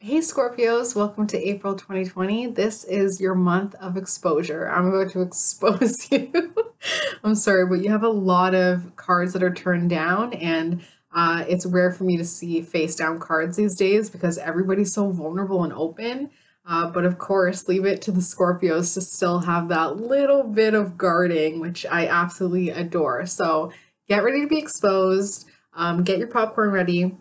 Hey Scorpios, welcome to April 2020. This is your month of exposure. I'm about to expose you. I'm sorry, but you have a lot of cards that are turned down, and it's rare for me to see face down cards these days because everybody's so vulnerable and open. But of course, leave it to the Scorpios to still have that little bit of guarding, which I absolutely adore. So get ready to be exposed. Get your popcorn ready.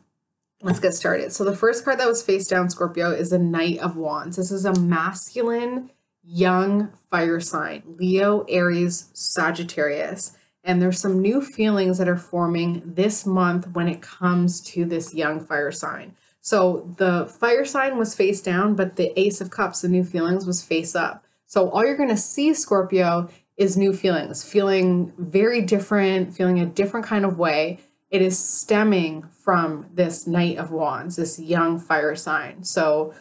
Let's get started. So the first card that was face down, Scorpio, is the Knight of Wands. This is a masculine, young fire sign, Leo, Aries, Sagittarius. And there's some new feelings that are forming this month when it comes to this young fire sign. So the fire sign was face down, but the Ace of Cups, the new feelings, was face up. So all you're going to see, Scorpio, is new feelings, feeling very different, feeling a different kind of way. It is stemming from this Knight of Wands, this young fire sign. So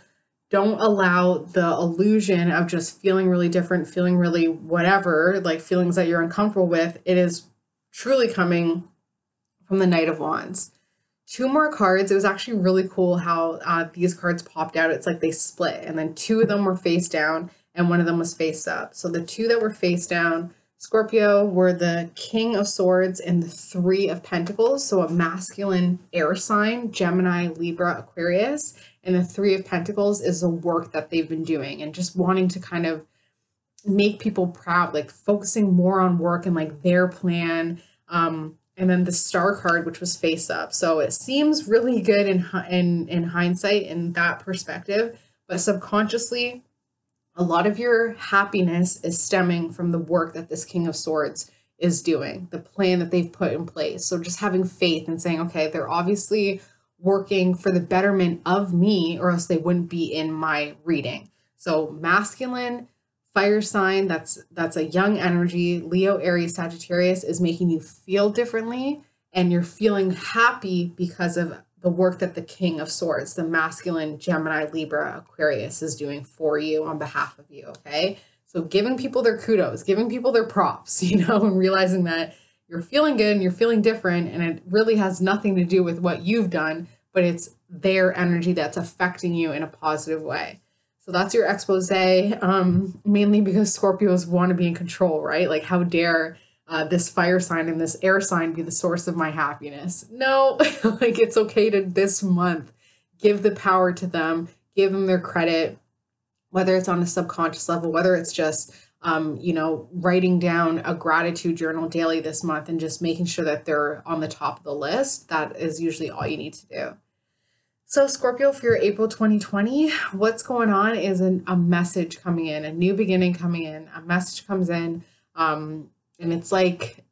don't allow the illusion of just feeling really different, feeling really whatever, like feelings that you're uncomfortable with. It is truly coming from the Knight of Wands. Two more cards. It was actually really cool how these cards popped out. It's like they split, and then two of them were face down and one of them was face up. So the two that were face down, Scorpio, were the King of Swords and the Three of Pentacles. So a masculine air sign, Gemini, Libra, Aquarius. And the Three of Pentacles is the work that they've been doing and just wanting to kind of make people proud, like focusing more on work and like their plan. And then the Star card, which was face up. So it seems really good in hindsight in that perspective, but subconsciously, a lot of your happiness is stemming from the work that this King of Swords is doing, the plan that they've put in place. So just having faith and saying, okay, they're obviously working for the betterment of me, or else they wouldn't be in my reading. So masculine fire sign, that's a young energy. Leo, Aries, Sagittarius is making you feel differently, and you're feeling happy because of the work that the King of Swords, the masculine Gemini, Libra, Aquarius is doing for you on behalf of you, okay? So giving people their kudos, giving people their props, and realizing that you're feeling good and you're feeling different, and it really has nothing to do with what you've done, but it's their energy that's affecting you in a positive way. So that's your expose, mainly because Scorpios want to be in control, right? Like, how dare this fire sign and this air sign be the source of my happiness? No, like, it's okay to this month give the power to them, give them their credit, whether it's on a subconscious level, whether it's just, writing down a gratitude journal daily this month and just making sure that they're on the top of the list. That is usually all you need to do. So Scorpio, for your April 2020, what's going on is a message coming in, a new beginning coming in. A message comes in, and it's like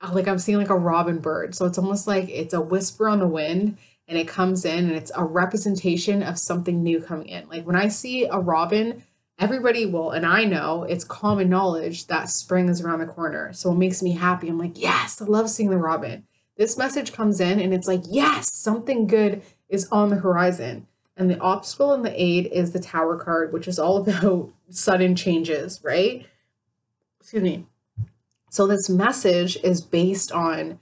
I'm seeing like a robin bird. So it's almost like it's a whisper on the wind, and it comes in, and it's a representation of something new coming in. Like when I see a robin, everybody will, and I know it's common knowledge that spring is around the corner. So it makes me happy. I'm like, yes, I love seeing the robin. This message comes in, and it's like, yes, something good is on the horizon. And the obstacle and the aid is the Tower card, which is all about sudden changes, right? Excuse me. So this message is based on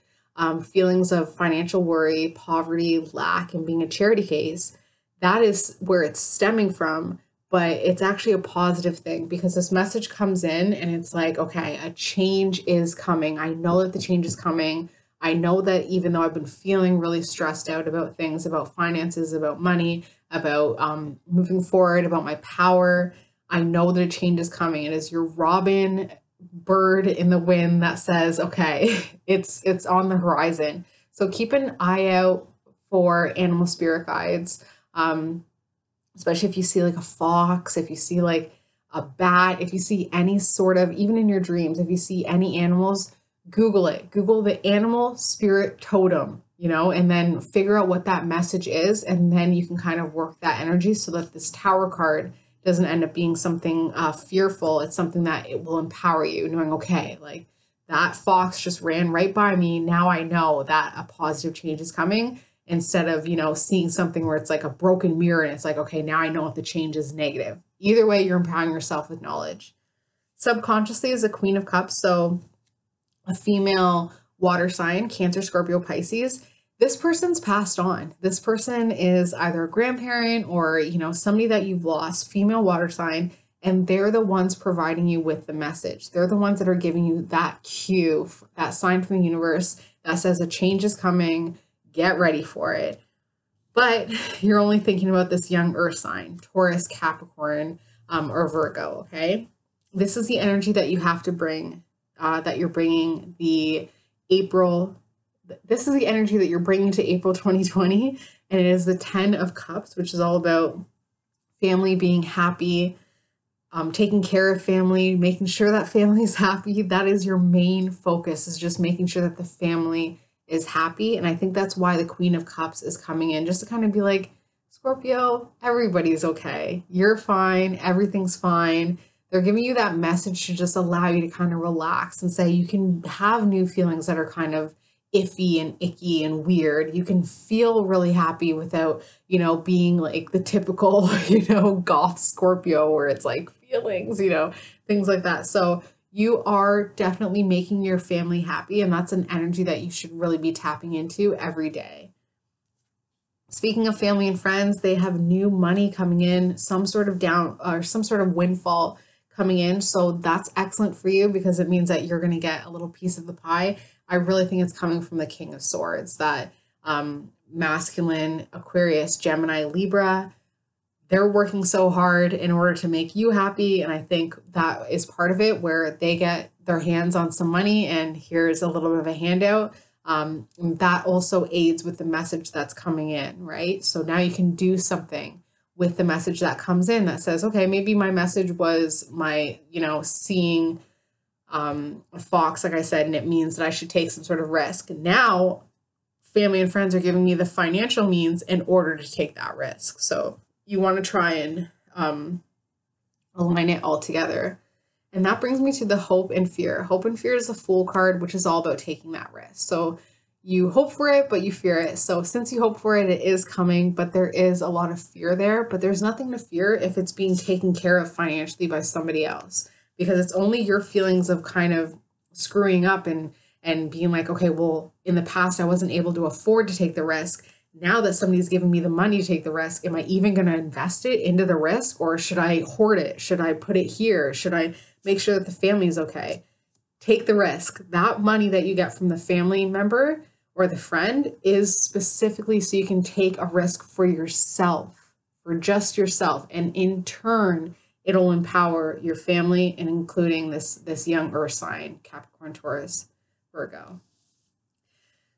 feelings of financial worry, poverty, lack, and being a charity case. That is where it's stemming from, but it's actually a positive thing because this message comes in and it's like, okay, a change is coming. I know that the change is coming. I know that even though I've been feeling really stressed out about things, about finances, about money, about moving forward, about my power, I know that a change is coming. It is your robin bird in the wind that says, okay, it's on the horizon. So keep an eye out for animal spirit guides, especially if you see like a fox, if you see like a bat, if you see any sort of, even in your dreams, if you see any animals, Google it. Google the animal spirit totem, and then figure out what that message is. And then you can kind of work that energy so that this Tower card doesn't end up being something fearful. It's something that it will empower you, knowing, okay, like that fox just ran right by me. Now I know that a positive change is coming, instead of, seeing something where it's like a broken mirror and it's like, okay, now I know if the change is negative. Either way, you're empowering yourself with knowledge. Subconsciously is a Queen of Cups. So a female water sign, Cancer, Scorpio, Pisces. This person's passed on. This person is either a grandparent or, somebody that you've lost, female water sign, and they're the ones providing you with the message. They're the ones that are giving you that cue, that sign from the universe that says a change is coming. Get ready for it. But you're only thinking about this young earth sign, Taurus, Capricorn, or Virgo, okay? This is the energy that you have to bring, that you're bringing the April. This is the energy that you're bringing to April 2020, and it is the 10 of Cups, which is all about family, being happy, taking care of family, making sure that family is happy. That is your main focus, is just making sure that the family is happy. And I think that's why the Queen of Cups is coming in, just to kind of be like, Scorpio, everybody's okay. You're fine. Everything's fine. They're giving you that message to just allow you to kind of relax and say you can have new feelings that are kind of iffy and icky and weird. You can feel really happy without, being like the typical, goth Scorpio where it's like feelings, things like that. So you are definitely making your family happy, and that's an energy that you should really be tapping into every day. Speaking of family and friends, they have new money coming in, some sort of windfall coming in. So that's excellent for you because it means that you're going to get a little piece of the pie. I really think it's coming from the King of Swords, that masculine Aquarius, Gemini, Libra. They're working so hard in order to make you happy. And I think that is part of it, where they get their hands on some money and here's a little bit of a handout. That also aids with the message that's coming in, right? So now you can do something with the message that comes in that says, okay, maybe my message was my, seeing a fox, like I said, and it means that I should take some sort of risk. Now, family and friends are giving me the financial means in order to take that risk. So you want to try and align it all together. And that brings me to the hope and fear. Hope and fear is a Fool card, which is all about taking that risk. So you hope for it, but you fear it. So since you hope for it, it is coming, but there is a lot of fear there. But there's nothing to fear if it's being taken care of financially by somebody else, because it's only your feelings of kind of screwing up and being like, okay, well, in the past, I wasn't able to afford to take the risk. Now that somebody's giving me the money to take the risk, am I even going to invest it into the risk, or should I hoard it? Should I put it here? Should I make sure that the family is okay? Take the risk. That money that you get from the family member or the friend is specifically so you can take a risk for yourself, for just yourself. And in turn, it'll empower your family, and including this young earth sign, Capricorn, Taurus, Virgo.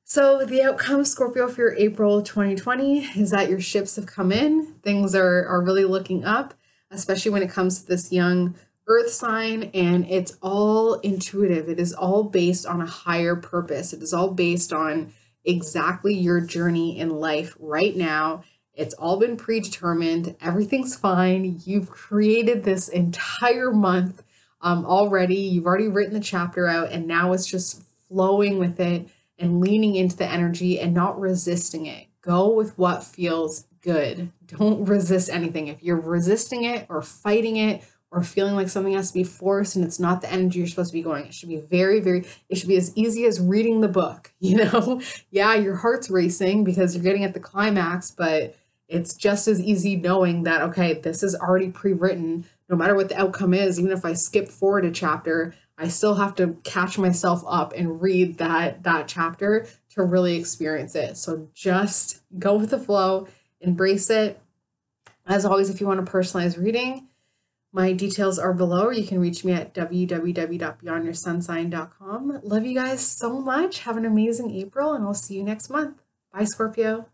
So the outcome, Scorpio, for your April 2020 is that your ships have come in. Things are really looking up, especially when it comes to this young earth sign, and it's all intuitive. It is all based on a higher purpose. It is all based on exactly your journey in life right now. It's all been predetermined. Everything's fine. You've created this entire month already. You've already written the chapter out, and now it's just flowing with it and leaning into the energy and not resisting it. Go with what feels good. Don't resist anything. If you're resisting it or fighting it or feeling like something has to be forced and it's not the energy you're supposed to be going, it should be it should be as easy as reading the book, Yeah, your heart's racing because you're getting at the climax, but it's just as easy knowing that, okay, this is already pre-written. No matter what the outcome is, even if I skip forward a chapter, I still have to catch myself up and read that chapter to really experience it. So just go with the flow, embrace it. As always, if you want a personalized reading, my details are below. You can reach me at www.beyondyoursunsign.com. Love you guys so much. Have an amazing April, and I'll see you next month. Bye, Scorpio.